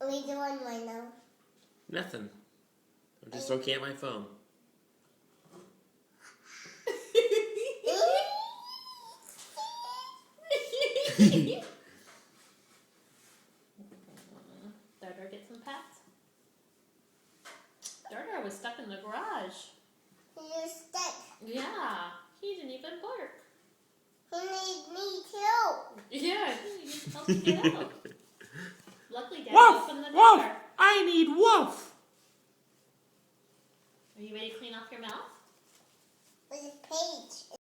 What are you doing right now? Nothing. I'm just looking at my phone. Dardar get some pets? Dardar was stuck in the garage. You're stuck. Yeah, he didn't even bark. He needs me too. Yeah, he needs help to get out. Luckily, Dad Woof! opened the Woof! door. I need woof! Are you ready to clean off your mouth? With a page.